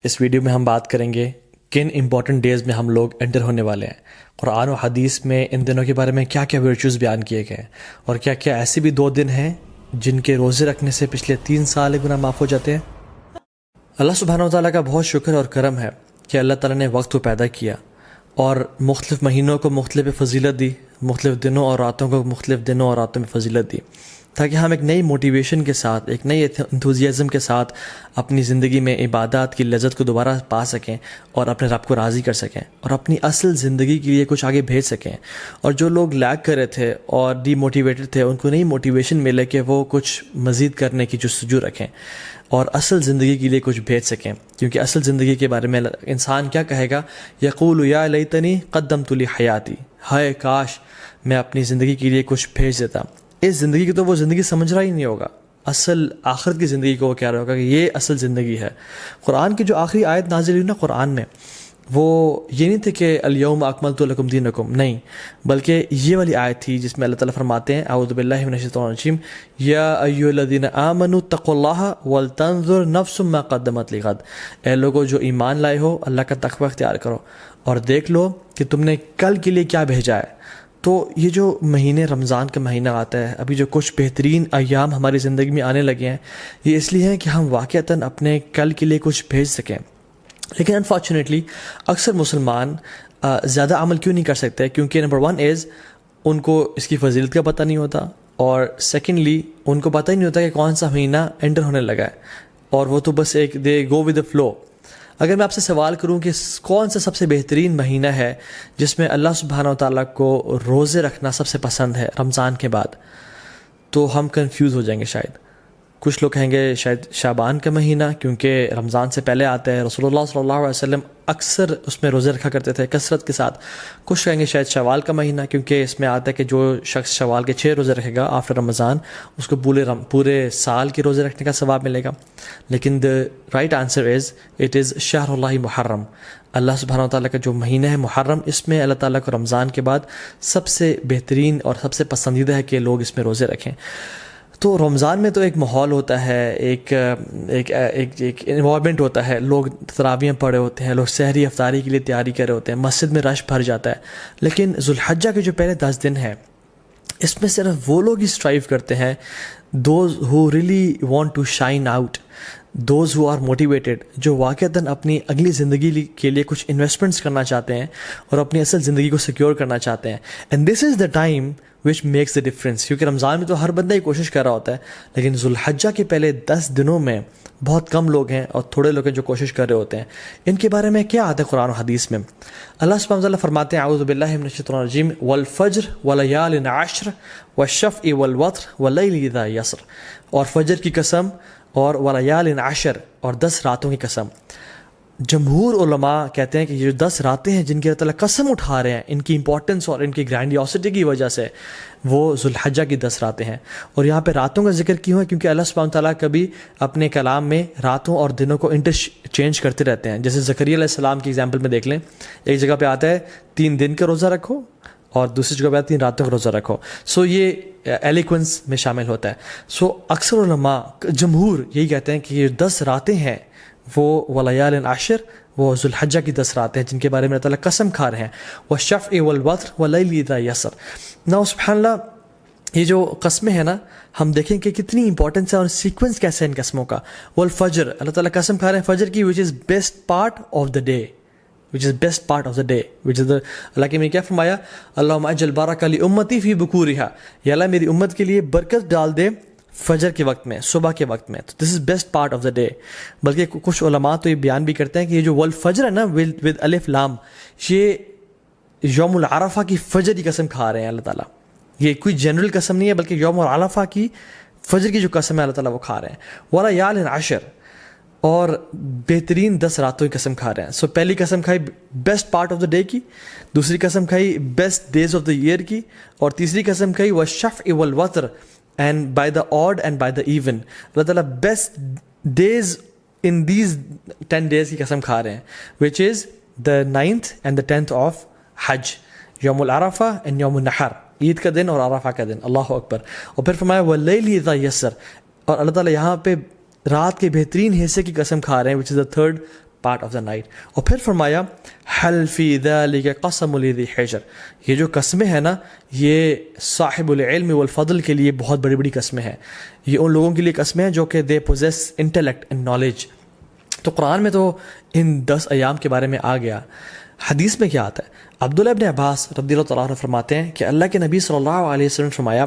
اس video میں ہم بات کریں گے کن امپورٹنٹ ڈیز میں ہم لوگ انٹر ہونے والے ہیں، قرآن و حدیث میں ان دنوں کے بارے میں کیا کیا ورچوز بیان کیے گئے ہیں، اور کیا کیا ایسے بھی 2 دن ہیں جن کے روزے رکھنے سے پچھلے 3 سال گناہ معاف ہو جاتے ہیں۔ اللہ سبحانہ و تعالیٰ کا بہت شکر اور کرم ہے کہ اللہ تعالیٰ نے وقت کو پیدا کیا اور مختلف مہینوں کو مختلف فضیلت دی، مختلف دنوں اور راتوں کو مختلف دنوں اور راتوں میں فضیلت دی، تاکہ ہم ایک نئی موٹیویشن کے ساتھ، ایک نئی انتھوزیازم کے ساتھ اپنی زندگی میں عبادات کی لذت کو دوبارہ پا سکیں اور اپنے رب کو راضی کر سکیں اور اپنی اصل زندگی کے لیے کچھ آگے بھیج سکیں۔ اور جو لوگ لیگ کر رہے تھے اور ڈی موٹیویٹڈ تھے، ان کو نئی موٹیویشن ملے کہ وہ کچھ مزید کرنے کی جستجو رکھیں اور اصل زندگی کے لیے کچھ بھیج سکیں، کیونکہ اصل زندگی کے بارے میں انسان کیا کہے گا؟ یقول یا لیتنی قدمت لی حیاتی، ہائے کاش میں اپنی زندگی کے لیے کچھ بھیج دیتا۔ اس زندگی کی تو وہ زندگی سمجھ رہا ہی نہیں ہوگا، اصل آخرت کی زندگی کو وہ کہہ رہا ہوگا کہ یہ اصل زندگی ہے۔ قرآن کی جو آخری آیت نازل ہوئی نا قرآن میں، وہ یہ نہیں تھے کہ الیوم اکملت لکم دینکم، نہیں، بلکہ یہ والی آیت تھی جس میں اللہ تعالیٰ فرماتے ہیں اعوذ باللہ من الشیطان الرجیم یا ایھا الذین آمنوا اتقوا اللہ ولتنظر نفس ما قدمت لغد، اے لوگو جو ایمان لائے ہو اللہ کا تقوی اختیار کرو اور دیکھ لو کہ تم نے کل کے لیے کیا بھیجا ہے۔ تو یہ جو مہینے رمضان کا مہینہ آتا ہے، ابھی جو کچھ بہترین ایام ہماری زندگی میں آنے لگے ہیں، یہ اس لیے ہیں کہ ہم واقعتاً اپنے کل کے لیے کچھ بھیج سکیں۔ لیکن انفارچونیٹلی اکثر مسلمان زیادہ عمل کیوں نہیں کر سکتے؟ کیونکہ نمبر 1 از ان کو اس کی فضیلت کا پتہ نہیں ہوتا، اور سیکنڈلی ان کو پتہ ہی نہیں ہوتا کہ کون سا مہینہ انٹر ہونے لگا ہے، اور وہ تو بس ایک دے گو ود دا فلو۔ اگر میں آپ سے سوال کروں کہ کون سا سب سے بہترین مہینہ ہے جس میں اللہ سبحانہ و تعالیٰ کو روزے رکھنا سب سے پسند ہے رمضان کے بعد، تو ہم کنفیوز ہو جائیں گے شاید۔ کچھ لوگ کہیں گے شاید شعبان کا مہینہ، کیونکہ رمضان سے پہلے آتا ہے، رسول اللہ صلی اللہ علیہ وسلم اکثر اس میں روزے رکھا کرتے تھے کثرت کے ساتھ۔ کچھ کہیں گے شاید شوال کا مہینہ، کیونکہ اس میں آتا ہے کہ جو شخص شوال کے 6 روزے رکھے گا آفٹر رمضان، اس کو پورے سال کے روزے رکھنے کا ثواب ملے گا۔ لیکن the right answer is it is شہر اللہ محرم، اللہ سبحانہ و تعالیٰ کا جو مہینہ ہے محرم، اس میں اللہ تعالیٰ کو رمضان کے بعد سب سے بہترین اور سب سے پسندیدہ ہے کہ لوگ اس میں روزے رکھیں۔ تو رمضان میں تو ایک ماحول ہوتا ہے، ایک انوائرمنٹ ہوتا ہے، لوگ تراویحیں پڑھے ہوتے ہیں، لوگ سحری افطاری کے لیے تیاری کر رہے ہوتے ہیں، مسجد میں رش بھر جاتا ہے۔ لیکن ذوالحجہ کے جو پہلے 10 دن ہیں، اس میں صرف وہ لوگ ہی اسٹرائیو کرتے ہیں، those who really want to shine out, those who are motivated, جو واقعتاً اپنی اگلی زندگی کے لیے کچھ انویسٹمنٹس کرنا چاہتے ہیں اور اپنی اصل زندگی کو سیکیور کرنا چاہتے ہیں۔ And this is the time which makes the difference, کیونکہ رمضان میں تو ہر بندہ ہی کوشش کر رہا ہوتا ہے، لیکن ذوالحجہ کے پہلے 10 دنوں میں بہت کم لوگ ہیں اور تھوڑے لوگ ہیں جو کوشش کر رہے ہوتے ہیں۔ ان کے بارے میں کیا آتا ہے قرآن و حدیث میں؟ اللہ سبحانہ وتعالیٰ فرماتے ہیں اعوذ باللہ من الشیطان الرجیم والفجر ولیال عشر والشفع والوتر واللیل اذا یسر، اور فجر کی قسم اور ولیال عشر، اور 10 راتوں کی قسم۔ جمہور علماء کہتے ہیں کہ یہ جو 10 راتیں ہیں جن کی اللہ تعالیٰ قسم اٹھا رہے ہیں، ان کی امپورٹنس اور ان کی گرینڈیوسٹی کی وجہ سے، وہ ذوالحجہ کی 10 راتیں ہیں۔ اور یہاں پہ راتوں کا ذکر کیوں ہے؟ کیونکہ اللہ سبحانہ تعالیٰ کبھی اپنے کلام میں راتوں اور دنوں کو انٹرچینج کرتے رہتے ہیں۔ جیسے زکریا علیہ السلام کی ایگزامپل میں دیکھ لیں، ایک جگہ پہ آتا ہے 3 دن کا روزہ رکھو، اور دوسری جگہ پہ آتا ہے 3 راتوں کا روزہ رکھو۔ سو یہ ایلیکوینس میں شامل ہوتا ہے۔ سو اکثر علماء جمہور یہی کہتے ہیں کہ یہ 10 راتیں ہیں وہ ولیال عشر، وہ ذوالحجہ کی 10 راتیں ہیں جن کے بارے میں اللہ تعالیٰ قسم کھا رہے ہیں، والشفع والوتر واللیل اذا یسر۔ نا سبحان اللہ، یہ جو قسمیں ہیں نا، ہم دیکھیں کہ کتنی امپورٹنس ہے اور سیکوینس کیسے ہے ان قسموں کا۔ والفجر، اللہ تعالیٰ قسم کھا رہے ہیں فجر کی، which is best part of the day، which is best part of the day، which is the، اللہ کے میں کیا فرمایا؟ اللہم اجل بارک لامتی فی بکورہا، یا اللہ میری امت کے لیے برکت ڈال دے فجر کے وقت میں، صبح کے وقت میں۔ تو this is best part of the day. بلکہ کچھ علماء تو یہ بیان بھی کرتے ہیں کہ یہ جو والفجر ہے نا ود الف لام، یہ یوم العرفہ کی فجر کی قسم کھا رہے ہیں اللہ تعالیٰ۔ یہ کوئی جنرل قسم نہیں ہے، بلکہ یوم العرفہ کی فجر کی جو قسم ہے اللہ تعالیٰ وہ کھا رہے ہیں۔ ولیال عشر، اور بہترین 10 راتوں کی قسم کھا رہے ہیں۔ سو پہلی قسم کھائی best part of the day کی، دوسری قسم کھائی best days of the year کی، اور تیسری قسم کھائی والشفع والوتر، and by the odd and by the even، اللہ تعالیٰ best days in these 10 days کی قسم کھا رہے ہیں، which is the 9th and the 10th of حج، یوم العرفہ and یوم النحر، عید کا دن اور عرفہ کا دن، اللہ اکبر۔ اور پھر فرمایا واللیل اذا یسر، اور اللہ تعالیٰ یہاں پہ رات کے بہترین حصے کی قسم کھا رہے ہیں، which is the 3rd part of the night. اور پھر فرمایا حل فی ذلک قسم لذی حجر، یہ جو قسمیں ہیں نا یہ صاحب العلم والفضل کے لیے بہت بڑی بڑی قسمیں ہیں، یہ ان لوگوں کے لیے قسمیں ہیں جو کہ دے possess intellect and knowledge. تو قرآن میں تو ان 10 ایام کے بارے میں آ گیا. حدیث میں کیا آتا ہے؟ عبداللہ ابن عباس رضی اللہ تعالیٰ عنہ فرماتے ہیں کہ اللہ کے نبی صلی اللہ علیہ وسلم نے فرمایا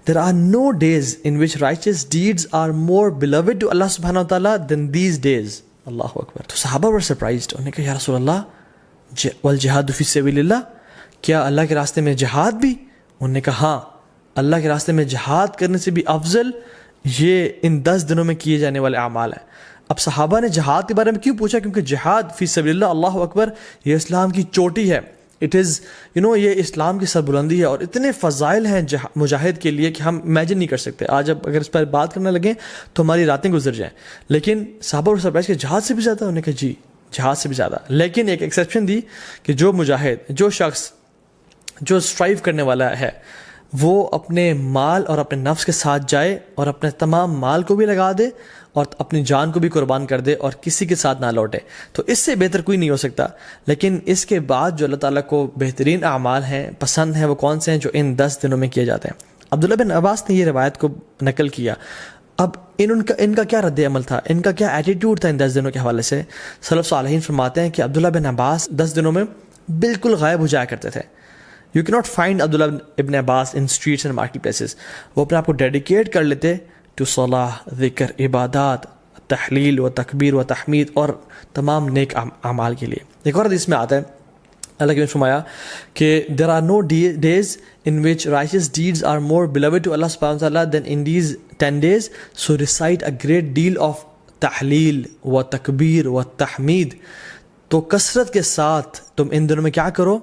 there are no days in which righteous deeds are more beloved to Allah subhanahu wa ta'ala than these days. اللہ اکبر. تو صحابہ were surprised. انہوں نے کہا یا رسول اللہ والجہاد فی سبیل اللہ، کیا اللہ کے راستے میں جہاد بھی؟ انہوں نے کہا ہاں، اللہ کے راستے میں جہاد کرنے سے بھی افضل یہ ان 10 دنوں میں کیے جانے والے اعمال ہیں. اب صحابہ نے جہاد کے بارے میں کیوں پوچھا؟ کیونکہ جہاد فی سبیل اللہ، اللہ اکبر، یہ اسلام کی چوٹی ہے. اٹ از یہ اسلام کی سربلندی ہے اور اتنے فضائل ہیں مجاہد کے لیے کہ ہم امیجن نہیں کر سکتے. آج اب اگر اس پر بات کرنے لگیں تو ہماری راتیں گزر جائیں. لیکن صحابہ اور سرپرائز کہ جہاد سے بھی زیادہ؟ انہوں نے کہا جی جہاد سے بھی زیادہ. لیکن ایک ایکسیپشن دی کہ جو مجاہد، جو شخص جو اسٹرائیو کرنے والا ہے، وہ اپنے مال اور اپنے نفس کے ساتھ جائے اور اپنے تمام مال کو بھی لگا دے اور اپنی جان کو بھی قربان کر دے اور کسی کے ساتھ نہ لوٹے، تو اس سے بہتر کوئی نہیں ہو سکتا. لیکن اس کے بعد جو اللہ تعالیٰ کو بہترین اعمال ہیں، پسند ہیں، وہ کون سے ہیں؟ جو ان 10 دنوں میں کیے جاتے ہیں. عبداللہ بن عباس نے یہ روایت کو نقل کیا. اب ان کا کیا رد عمل تھا، ان کا کیا ایٹیٹیوڈ تھا ان 10 دنوں کے حوالے سے؟ سلف صالحین فرماتے ہیں کہ عبداللہ بن عباس 10 دنوں میں بالکل غائب ہو جایا کرتے تھے. یو کی ناٹ فائنڈ عبداللہ ابن عباس ان اسٹریٹس اینڈ مارکیٹ پلیسز. وہ اپنے آپ کو ڈیڈیکیٹ کر لیتے ٹو صلاح، ذکر، عبادات، تحلیل و تکبیر و تحمید اور تمام نیک اعمال کے لیے. ایک اور حدیث میں آتا ہے اللہ کے فرمایا کہ there are no days in which righteous deeds are more beloved to Allah subhanahu wa ta'ala than in these 10 days, so recite a great deal of تحلیل و تکبیر و تحمید. تو کثرت کے ساتھ تم ان دنوں میں کیا کرو؟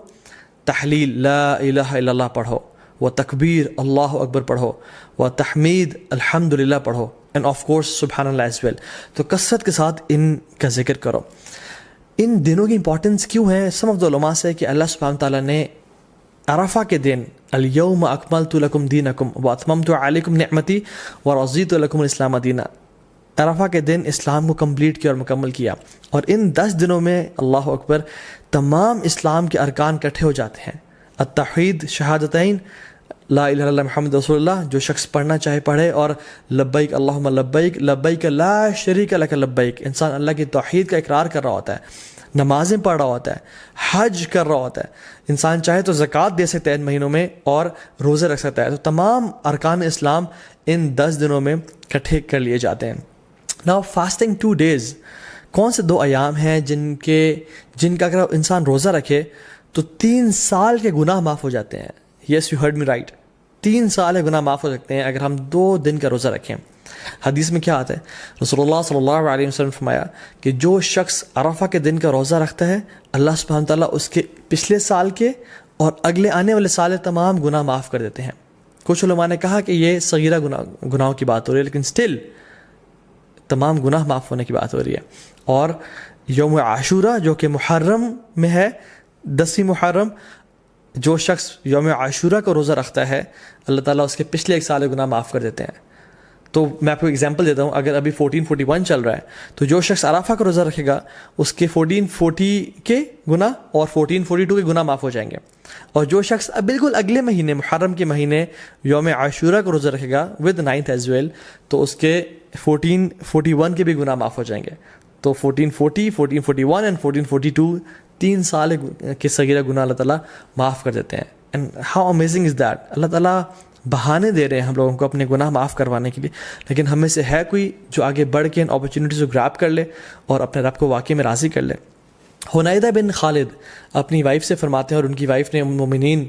تحلیل لا الہ الا اللہ پڑھو، و تکبیر اللہ اکبر پڑھو، و تحمید الحمدللہ پڑھو، اینڈ آف کورس سبحان اللہ ایز ویل. تو کثرت کے ساتھ ان کا ذکر کرو. ان دنوں کی امپورٹنس کیوں ہے؟ سم آف دی علماء سے کہ اللہ سبحانہ تعالیٰ نے عرفہ کے دن الیوم اکملت لکم دینکم واتممت علیکم نعمتی ورضیت لکم الاسلام دینا، عرفہ کے دن اسلام کو کمپلیٹ کیا اور مکمل کیا. اور ان 10 دنوں میں اللہ اکبر تمام اسلام کے ارکان اکٹھے ہو جاتے ہیں. التوحید، شہادتین، لا الہ الا اللہ محمد رسول اللہ، جو شخص پڑھنا چاہے پڑھے، اور لبیک اللہم لبیک لبیک لا شریک لک لبیک. انسان اللہ کی توحید کا اقرار کر رہا ہوتا ہے، نمازیں پڑھ رہا ہوتا ہے، حج کر رہا ہوتا ہے. انسان چاہے تو زکوٰۃ دے سکتا ہے ان مہینوں میں اور روزے رکھ سکتا ہے. تو تمام ارکان اسلام ان 10 دنوں میں اکٹھے کر لیے جاتے ہیں. ناؤ فاسٹنگ 2 days، کون سے 2 ایام ہیں جن کا اگر انسان روزہ رکھے تو 3 سال کے گناہ معاف ہو جاتے ہیں. Yes you heard me right, 3 سال کے گناہ معاف ہو سکتے ہیں اگر ہم 2 دن کا روزہ رکھیں. حدیث میں کیا آتا ہے؟ رسول اللہ صلی اللہ علیہ وسلم نے فرمایا کہ جو شخص عرفہ کے دن کا روزہ رکھتا ہے اللہ سبحانہ تعالیٰ اس کے پچھلے سال کے اور اگلے آنے والے سال تمام گناہ معاف کر دیتے ہیں. کچھ علماء نے کہا کہ یہ صغیرہ گناہوں کی بات ہو رہی ہے، لیکن سٹل تمام گناہ معاف ہونے کی بات ہو رہی ہے. اور یوم عاشورہ جو کہ محرم میں ہے، 10 محرم، جو شخص یوم عاشورہ کا روزہ رکھتا ہے اللہ تعالیٰ اس کے پچھلے 1 سال کے گناہ معاف کر دیتے ہیں. تو میں آپ کو ایگزامپل دیتا ہوں. اگر ابھی 1441 چل رہا ہے تو جو شخص عرفہ کا روزہ رکھے گا اس کے 1440 کے گناہ اور 1442 کے گناہ معاف ہو جائیں گے. اور جو شخص بالکل اگلے مہینے محرم کے مہینے یوم عاشورہ کا روزہ رکھے گا ود 9th ایز ویل، تو اس کے 1441 کے بھی گناہ معاف ہو جائیں گے. تو 1440، 1441 اینڈ 1442 3 سال کے صغیرہ گناہ اللہ تعالیٰ معاف کر دیتے ہیں. And how amazing is that. Allah تعالیٰ بہانے دے رہے ہیں ہم لوگوں کو اپنے گناہ معاف کروانے کے لیے، لیکن ہم میں سے ہے کوئی جو آگے بڑھ کے ان اپرچونیٹیز کو گراب کر لے اور اپنے رب کو واقعی میں راضی کر لے. حنیدہ بن خالد اپنی وائف سے فرماتے ہیں، اور ان کی وائف نے ام المومنین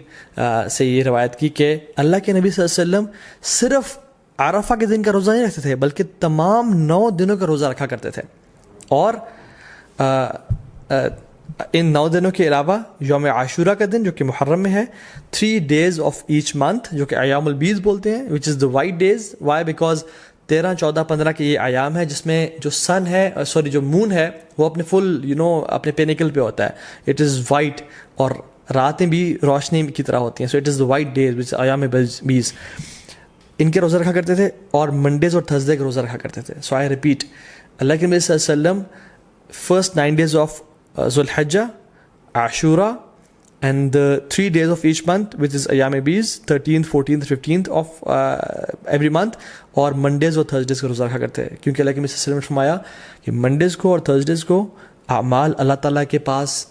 سے یہ روایت کی کہ اللہ کے نبی صلی اللہ علیہ وسلم صرف عرفہ کے دن کا روزہ نہیں رکھتے تھے بلکہ تمام 9 دنوں کا روزہ رکھا کرتے تھے. اور ان 9 دنوں کے علاوہ یوم عاشورہ کا دن جو کہ محرم میں ہے، 3 days of each month جو کہ ایام البیض بولتے ہیں، which is the white days. why? because 13، 14، 15 کے یہ ایام ہے جس میں جو سن ہے جو مون ہے وہ اپنے فل اپنے پینیکل پہ ہوتا ہے. اٹ از وائٹ اور راتیں بھی روشنی کی طرح ہوتی ہیں. So it is the white days which ایام بیس. ان کے روزہ رکھا کرتے تھے اور منڈیز اور تھرسڈے کے روزہ رکھا کرتے تھے. سو آئی ریپیٹ، اللہ کے نبی صلی اللہ علیہ وسلم first 9 days of Zulhijjah, Ashura, and the 3 days of each month, which is Ayyam Beez, 13th, 14th, 15th of every month, اور منڈیز اور تھرسڈیز کا روزہ رکھا کرتے ہیں. کیونکہ اللہ کے نبی صلی اللہ علیہ وسلم نے فرمایا کہ منڈیز کو اور تھرسڈیز کو اعمال اللہ تعالیٰ کے پاس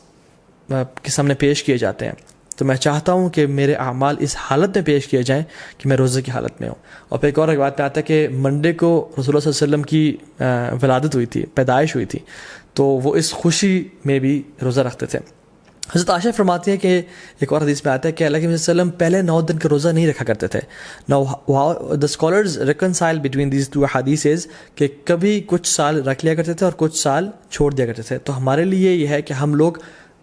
کے سامنے پیش کیے جاتے ہیں. تو میں چاہتا ہوں کہ میرے اعمال اس حالت میں پیش کیے جائیں کہ میں روزے کی حالت میں ہوں. اور پھر ایک اور روایت میں آتا ہے کہ منڈے کو رسول اللہ صلی اللہ علیہ وسلم کی ولادت ہوئی تھی، پیدائش ہوئی تھی، تو وہ اس خوشی میں بھی روزہ رکھتے تھے. حضرت عائشہ فرماتی ہے کہ ایک اور حدیث میں آتا ہے کہ اللہ کے نبی صلی اللہ علیہ وسلم پہلے 9 دن کا روزہ نہیں رکھا کرتے تھے. Now the scholars reconcile between these two hadiths کہ کبھی کچھ سال رکھ لیا کرتے تھے اور کچھ سال چھوڑ دیا کرتے تھے. تو ہمارے لیے یہ ہے کہ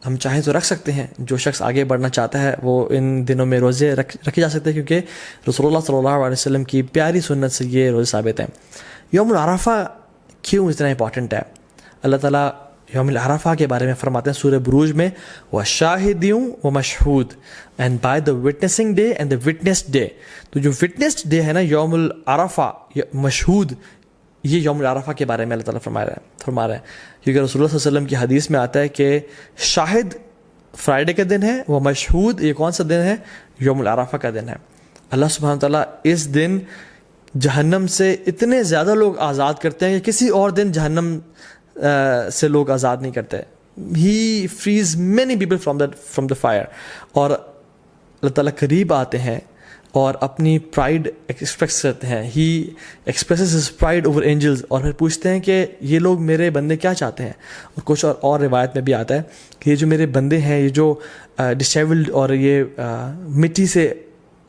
ہم چاہیں تو رکھ سکتے ہیں. جو شخص آگے بڑھنا چاہتا ہے وہ ان دنوں میں روزے رکھے جا سکتے ہیں، کیونکہ رسول اللہ صلی اللہ علیہ وسلم کی پیاری سنت سے یہ روزے ثابت ہیں. یوم العرفہ کیوں اتنا امپورٹنٹ ہے؟ اللہ تعالیٰ یوم العرفہ کے بارے میں فرماتے ہیں سورہ بروج میں، وَشَاهِدٍ وَمَشْهُودٍ and by the witnessing day and the witnessed day. تو جو وٹنسڈ ڈے ہے نا یوم العرفہ، مشہود، یہ یوم العرفہ کے بارے میں اللہ تعالیٰ فرما رہا ہے. کیونکہ رسول اللہ صلی اللہ علیہ وسلم کی حدیث میں آتا ہے کہ شاہد فرائیڈے کا دن ہے، وہ مشہود یہ کون سا دن ہے؟ یوم العرفہ کا دن ہے. اللہ سبحانہ تعالیٰ اس دن جہنم سے اتنے زیادہ لوگ آزاد کرتے ہیں کہ کسی اور دن جہنم سے لوگ آزاد نہیں کرتے. He frees many people from the fire. اور اللہ تعالیٰ قریب آتے ہیں اور اپنی پرائڈ ایکسپریس کرتے ہیں. He expresses his pride over angels, اور پھر پوچھتے ہیں کہ یہ لوگ میرے بندے کیا چاہتے ہیں. اور کچھ اور روایت میں بھی آتا ہے کہ یہ جو میرے بندے ہیں، یہ جو ڈسیبلڈ اور یہ مٹی سے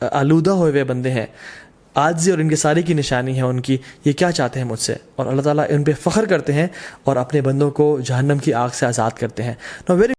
آلودہ ہوئے ہوئے بندے ہیں، عاجزی اور انکساری کی نشانی ہے ان کی، یہ کیا چاہتے ہیں مجھ سے. اور اللہ تعالیٰ ان پہ فخر کرتے ہیں اور اپنے بندوں کو جہنم کی آگ سے آزاد کرتے ہیں.